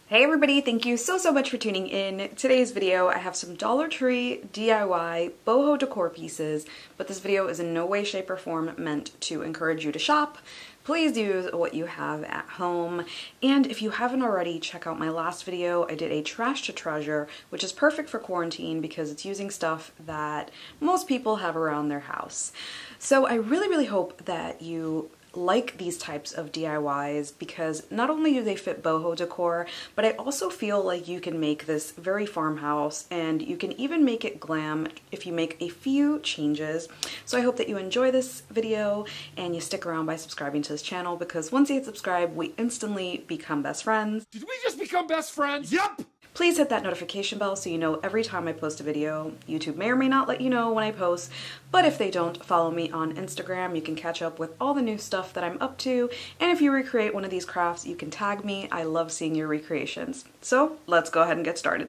Hey everybody, thank you so much for tuning in. Today's video, I have some Dollar Tree DIY boho decor pieces, but this video is in no way, shape, or form meant to encourage you to shop. Please use what you have at home. And if you haven't already, check out my last video. I did a trash to treasure, which is perfect for quarantine because it's using stuff that most people have around their house. So I really hope that you like these types of DIYs because not only do they fit boho decor, but I also feel like you can make this very farmhouse and you can even make it glam if you make a few changes. So I hope that you enjoy this video and you stick around by subscribing to this channel because once you hit subscribe, we instantly become best friends. Did we just become best friends? Yep! Please hit that notification bell so you know every time I post a video. YouTube may or may not let you know when I post, but if they don't, follow me on Instagram. You can catch up with all the new stuff that I'm up to, and if you recreate one of these crafts, you can tag me. I love seeing your recreations. So let's go ahead and get started.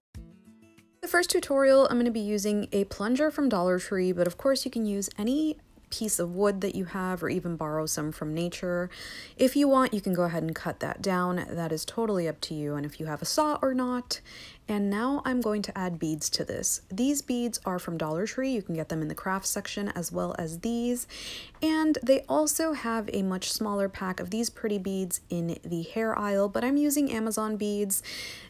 The first tutorial, I'm going to be using a plunger from Dollar Tree, but of course you can use any piece of wood that you have or even borrow some from nature. If you want, you can go ahead and cut that down. That is totally up to you and if you have a saw or not. And now I'm going to add beads to this. These beads are from Dollar Tree. You can get them in the craft section as well as these. And they also have a much smaller pack of these pretty beads in the hair aisle, but I'm using Amazon beads.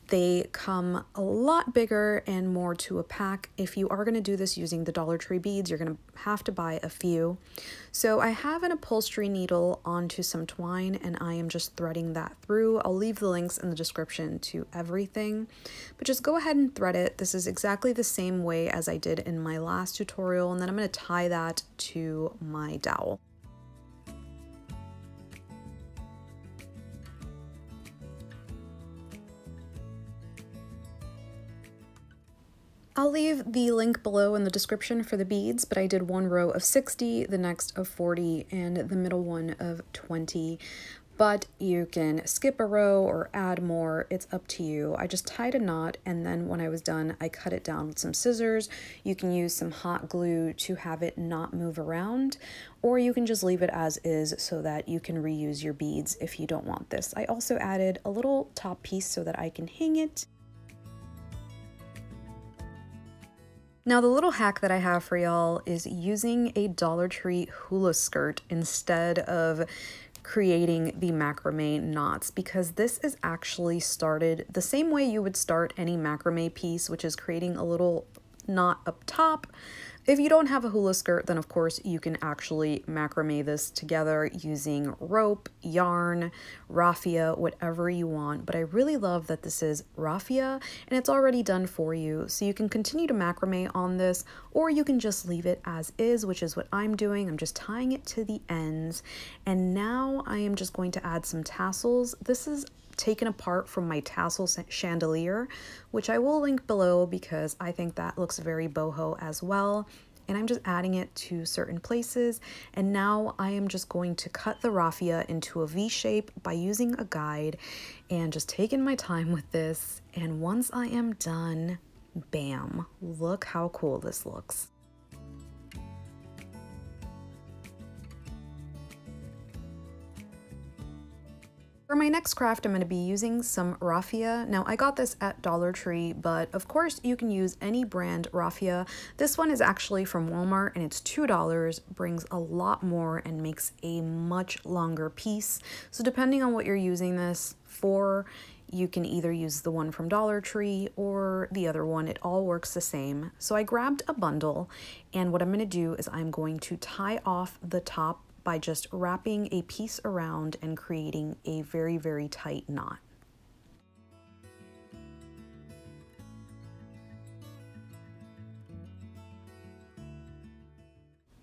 They come a lot bigger and more to a pack. If you are going to do this using the Dollar Tree beads, you're going to have to buy a few. So I have an upholstery needle onto some twine and I am just threading that through. I'll leave the links in the description to everything, but just go ahead and thread it. This is exactly the same way as I did in my last tutorial, and then I'm going to tie that to my dowel. I'll leave the link below in the description for the beads, but I did one row of 60, the next of 40, and the middle one of 20. But you can skip a row or add more, it's up to you. I just tied a knot, and then when I was done, I cut it down with some scissors. You can use some hot glue to have it not move around, or you can just leave it as is so that you can reuse your beads if you don't want this. I also added a little top piece so that I can hang it. Now the little hack that I have for y'all is using a Dollar Tree hula skirt instead of creating the macrame knots, because this is actually started the same way you would start any macrame piece, which is creating a little knot up top. If you don't have a hula skirt, then of course you can actually macrame this together using rope, yarn, raffia, whatever you want. But I really love that this is raffia and it's already done for you. So you can continue to macrame on this, or you can just leave it as is, which is what I'm doing. I'm just tying it to the ends. And now I am just going to add some tassels. This is taken apart from my Tassel Chandelier, which I will link below because I think that looks very boho as well. And I'm just adding it to certain places. And now I am just going to cut the raffia into a V shape by using a guide and just taking my time with this. And once I am done, bam, look how cool this looks. For my next craft, I'm going to be using some raffia. Now, I got this at Dollar Tree, but of course you can use any brand raffia. This one is actually from Walmart and it's $2, brings a lot more and makes a much longer piece. So depending on what you're using this for, you can either use the one from Dollar Tree or the other one. It all works the same. So I grabbed a bundle, and what I'm going to do is I'm going to tie off the top by just wrapping a piece around and creating a very tight knot.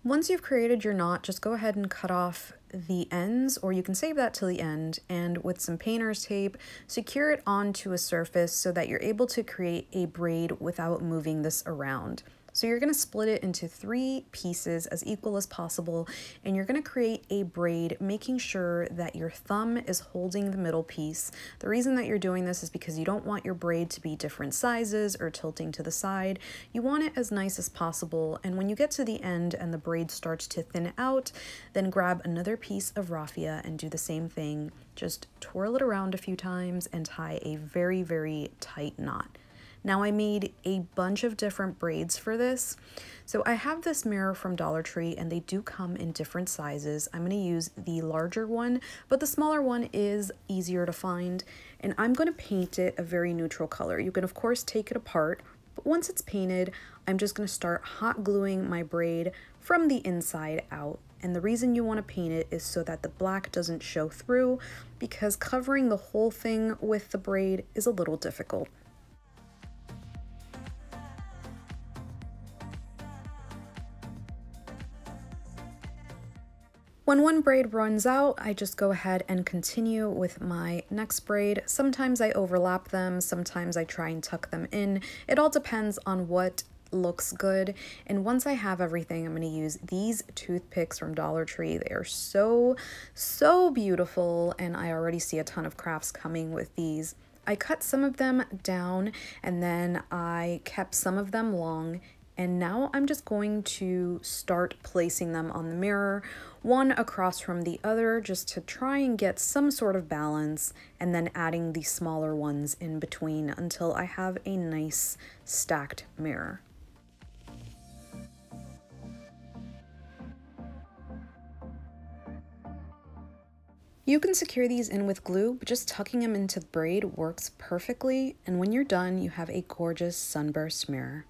Once you've created your knot, just go ahead and cut off the ends, or you can save that till the end, and with some painter's tape, secure it onto a surface so that you're able to create a braid without moving this around. So you're going to split it into 3 pieces as equal as possible, and you're going to create a braid, making sure that your thumb is holding the middle piece. The reason that you're doing this is because you don't want your braid to be different sizes or tilting to the side. You want it as nice as possible, and when you get to the end and the braid starts to thin out, then grab another piece of raffia and do the same thing. Just twirl it around a few times and tie a very, very tight knot. Now I made a bunch of different braids for this. So I have this mirror from Dollar Tree and they do come in different sizes. I'm going to use the larger one, but the smaller one is easier to find. And I'm going to paint it a very neutral color. You can of course take it apart, but once it's painted, I'm just going to start hot gluing my braid from the inside out. And the reason you want to paint it is so that the black doesn't show through, because covering the whole thing with the braid is a little difficult. When one braid runs out, I just go ahead and continue with my next braid. Sometimes I overlap them, sometimes I try and tuck them in. It all depends on what looks good. And once I have everything, I'm going to use these toothpicks from Dollar Tree. They are so beautiful, and I already see a ton of crafts coming with these. I cut some of them down and then I kept some of them long. And now I'm just going to start placing them on the mirror, one across from the other, just to try and get some sort of balance, and then adding the smaller ones in between until I have a nice stacked mirror. You can secure these in with glue, but just tucking them into the braid works perfectly, and when you're done, you have a gorgeous sunburst mirror.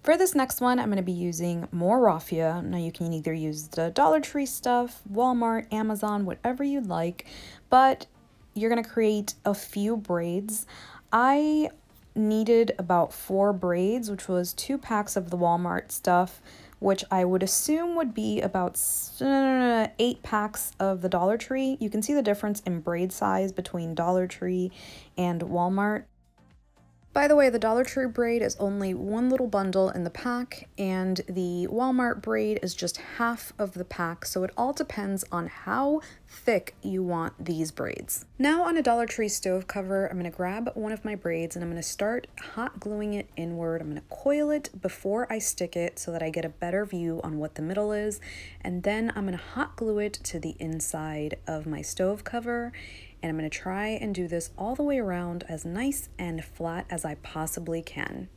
For this next one, I'm going to be using more raffia. Now you can either use the Dollar Tree stuff, Walmart, Amazon, whatever you'd like, but you're going to create a few braids. I needed about 4 braids, which was 2 packs of the Walmart stuff, which I would assume would be about 8 packs of the Dollar Tree. You can see the difference in braid size between Dollar Tree and Walmart. By the way, the Dollar Tree braid is only one little bundle in the pack, and the Walmart braid is just half of the pack, so it all depends on how thick you want these braids. Now on a Dollar Tree stove cover, I'm going to grab one of my braids and I'm going to start hot gluing it inward. I'm going to coil it before I stick it so that I get a better view on what the middle is, and then I'm going to hot glue it to the inside of my stove cover. And I'm going to try and do this all the way around as nice and flat as I possibly can.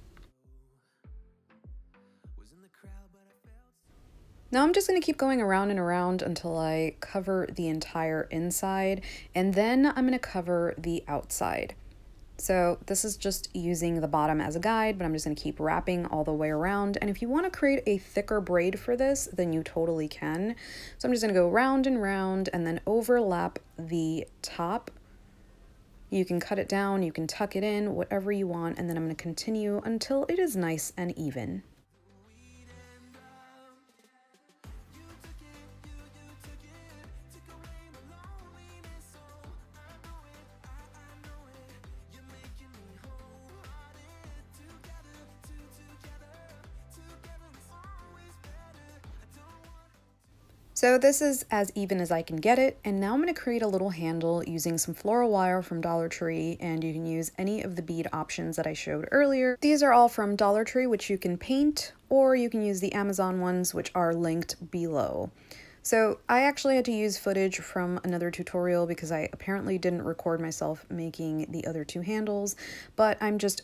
Now I'm just going to keep going around and around until I cover the entire inside, and then I'm going to cover the outside. So this is just using the bottom as a guide, but I'm just going to keep wrapping all the way around. And if you want to create a thicker braid for this, then you totally can. So I'm just going to go round and round and then overlap the top. You can cut it down, you can tuck it in, whatever you want, and then I'm going to continue until it is nice and even. So this is as even as I can get it, and now I'm going to create a little handle using some floral wire from Dollar Tree, and you can use any of the bead options that I showed earlier. These are all from Dollar Tree, which you can paint, or you can use the Amazon ones, which are linked below. So I actually had to use footage from another tutorial because I apparently didn't record myself making the other 2 handles, but I'm just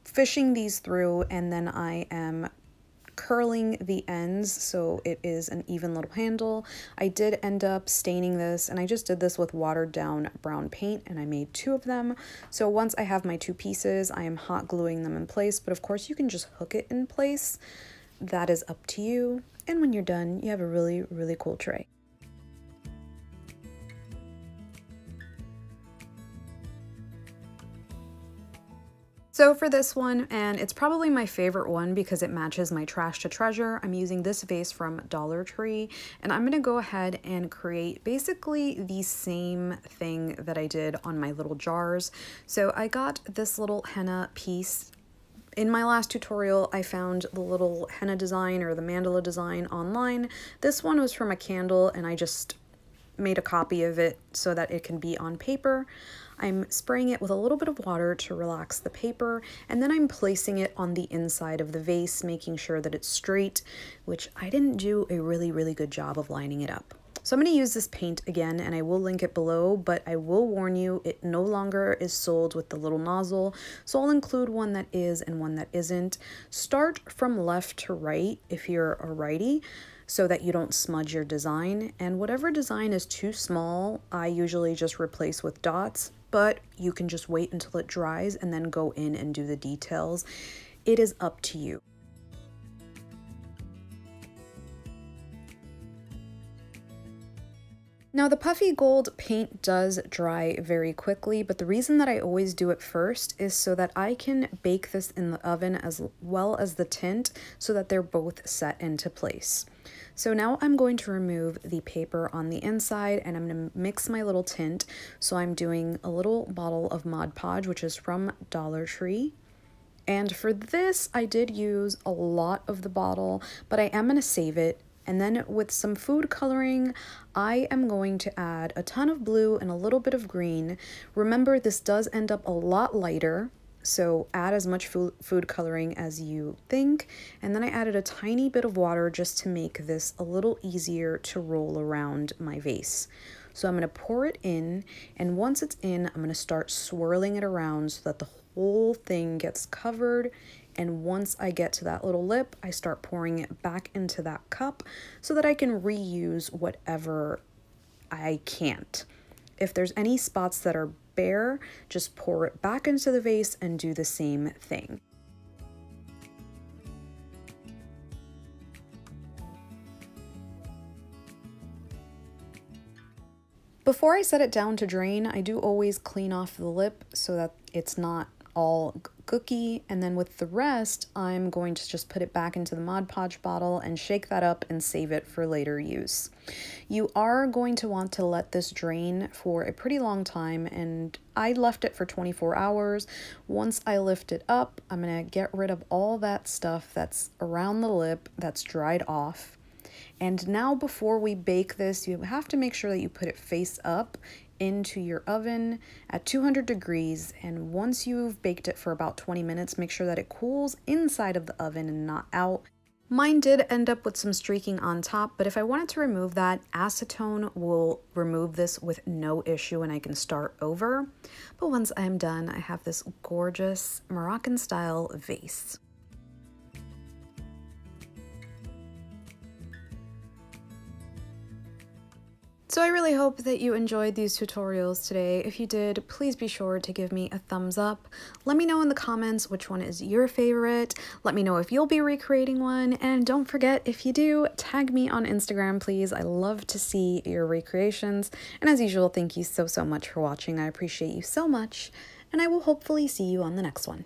fishing these through, and then I am curling the ends so it is an even little handle. I did end up staining this, and I just did this with watered down brown paint, and I made 2 of them. So once I have my 2 pieces, I am hot gluing them in place, but of course you can just hook it in place. That is up to you. And when you're done, you have a really, really cool tray. So for this one, and it's probably my favorite one because it matches my trash to treasure, I'm using this vase from Dollar Tree, and I'm going to go ahead and create basically the same thing that I did on my little jars. So I got this little henna piece. In my last tutorial, I found the little henna design or the mandala design online. This one was from a candle, and I just made a copy of it so that it can be on paper. I'm spraying it with a little bit of water to relax the paper, and then I'm placing it on the inside of the vase, making sure that it's straight, which I didn't do a really good job of lining it up. So I'm going to use this paint again, and I will link it below, but I will warn you, it no longer is sold with the little nozzle, so I'll include one that is and one that isn't. Start from left to right if you're a righty, so that you don't smudge your design, and whatever design is too small, I usually just replace with dots, but you can just wait until it dries and then go in and do the details. It is up to you. Now the puffy gold paint does dry very quickly, but the reason that I always do it first is so that I can bake this in the oven as well as the tint so that they're both set into place. So now I'm going to remove the paper on the inside and I'm going to mix my little tint. So I'm doing a little bottle of Mod Podge, which is from Dollar Tree. And for this, I did use a lot of the bottle, but I am going to save it. And then with some food coloring, I am going to add a ton of blue and a little bit of green. Remember, this does end up a lot lighter, so add as much food coloring as you think. And then I added a tiny bit of water just to make this a little easier to roll around my vase. So I'm going to pour it in, and once it's in, I'm going to start swirling it around so that the whole thing gets covered. And once I get to that little lip, I start pouring it back into that cup so that I can reuse whatever I can't. If there's any spots that are bare, just pour it back into the vase and do the same thing. Before I set it down to drain, I do always clean off the lip so that it's not all cookie, and then with the rest I'm going to just put it back into the Mod Podge bottle and shake that up and save it for later use. You are going to want to let this drain for a pretty long time, and I left it for 24 hours. Once I lift it up, I'm going to get rid of all that stuff that's around the lip that's dried off. And now before we bake this, you have to make sure that you put it face up into your oven at 200 degrees, and once you've baked it for about 20 minutes, make sure that it cools inside of the oven and not out. Mine did end up with some streaking on top, but if I wanted to remove that, acetone will remove this with no issue and I can start over. But once I'm done, I have this gorgeous Moroccan style vase. So I really hope that you enjoyed these tutorials today. If you did, please be sure to give me a thumbs up. Let me know in the comments which one is your favorite. Let me know if you'll be recreating one. And don't forget, if you do, tag me on Instagram, please. I love to see your recreations. And as usual, thank you so much for watching. I appreciate you so much. And I will hopefully see you on the next one.